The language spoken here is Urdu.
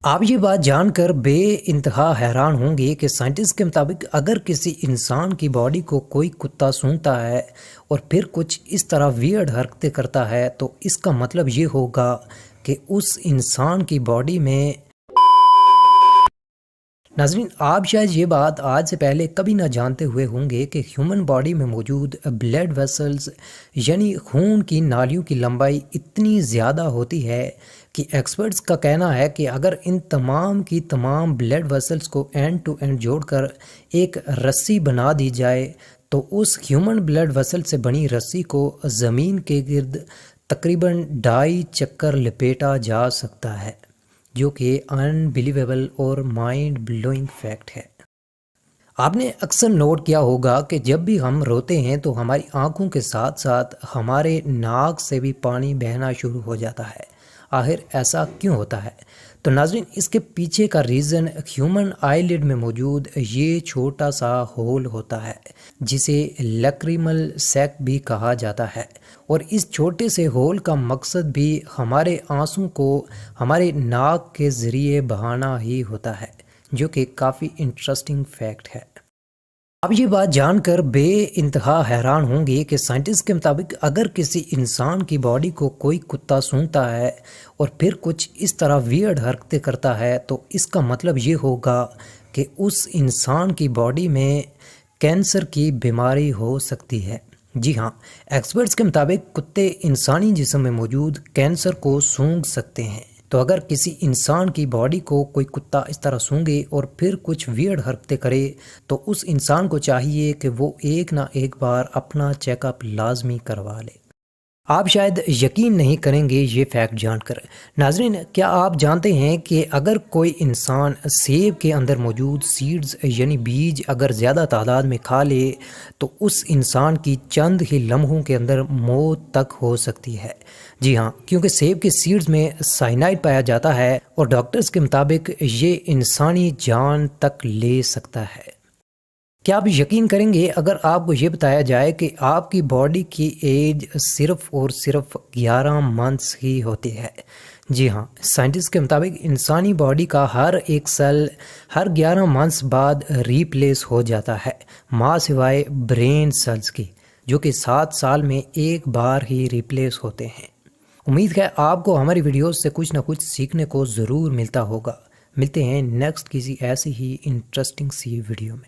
آپ یہ بات جان کر بے انتہا حیران ہوں گے کہ سائنٹسٹ کے مطابق اگر کسی انسان کی باڈی کو کوئی کتا سونگھتا ہے اور پھر کچھ اس طرح ویئرڈ حرکتیں کرتا ہے تو اس کا مطلب یہ ہوگا کہ اس انسان کی باڈی میں ناظرین، آپ شاید یہ بات آج سے پہلے کبھی نہ جانتے ہوئے ہوں گے کہ ہیومن باڈی میں موجود بلڈ ویسلز یعنی خون کی نالیوں کی لمبائی اتنی زیادہ ہوتی ہے کہ ایکسپرٹس کا کہنا ہے کہ اگر ان تمام کی تمام بلڈ ویسلز کو اینڈ ٹو اینڈ جوڑ کر ایک رسی بنا دی جائے تو اس ہیومن بلڈ ویسل سے بنی رسی کو زمین کے گرد تقریباً 2.5 چکر لپیٹا جا سکتا ہے، جو کہ انبیلیویبل اور مائنڈ بلوئنگ فیکٹ ہے۔ آپ نے اکثر نوٹ کیا ہوگا کہ جب بھی ہم روتے ہیں تو ہماری آنکھوں کے ساتھ ساتھ ہمارے ناک سے بھی پانی بہنا شروع ہو جاتا ہے۔ آخر ایسا کیوں ہوتا ہے؟ تو ناظرین، اس کے پیچھے کا ریزن ہیومن آئی لڈ میں موجود یہ چھوٹا سا ہول ہوتا ہے جسے لیکریمل سیک بھی کہا جاتا ہے، اور اس چھوٹے سے ہول کا مقصد بھی ہمارے آنسوں کو ہمارے ناک کے ذریعے بہانا ہی ہوتا ہے، جو کہ کافی انٹرسٹنگ فیکٹ ہے۔ اب یہ بات جان کر بے انتہا حیران ہوں گے کہ سائنٹسٹ کے مطابق اگر کسی انسان کی باڈی کو کوئی کتا سونگھتا ہے اور پھر کچھ اس طرح ویئرڈ حرکتیں کرتا ہے تو اس کا مطلب یہ ہوگا کہ اس انسان کی باڈی میں کینسر کی بیماری ہو سکتی ہے۔ جی ہاں، ایکسپرٹس کے مطابق کتے انسانی جسم میں موجود کینسر کو سونگھ سکتے ہیں۔ تو اگر کسی انسان کی باڈی کو کوئی کتا اس طرح سونگھے اور پھر کچھ ویئرڈ حرکتیں کرے تو اس انسان کو چاہیے کہ وہ ایک نہ ایک بار اپنا چیک اپ لازمی کروا لے۔ آپ شاید یقین نہیں کریں گے یہ فیکٹ جان کر۔ ناظرین، کیا آپ جانتے ہیں کہ اگر کوئی انسان سیب کے اندر موجود سیڈز یعنی بیج اگر زیادہ تعداد میں کھا لے تو اس انسان کی چند ہی لمحوں کے اندر موت تک ہو سکتی ہے؟ جی ہاں، کیونکہ سیب کے سیڈز میں سائنائڈ پایا جاتا ہے اور ڈاکٹرز کے مطابق یہ انسانی جان تک لے سکتا ہے۔ کیا آپ یقین کریں گے اگر آپ کو یہ بتایا جائے کہ آپ کی باڈی کی ایج صرف اور صرف 11 منتھس ہی ہوتی ہے؟ جی ہاں، سائنٹسٹ کے مطابق انسانی باڈی کا ہر ایک سیل ہر 11 منتھس بعد ریپلیس ہو جاتا ہے، ماں سوائے برین سیلز کی، جو کہ 7 سال میں ایک بار ہی ریپلیس ہوتے ہیں۔ امید ہے آپ کو ہماری ویڈیوز سے کچھ نہ کچھ سیکھنے کو ضرور ملتا ہوگا۔ ملتے ہیں نیکسٹ کسی ایسی ہی انٹرسٹنگ سی ویڈیو میں۔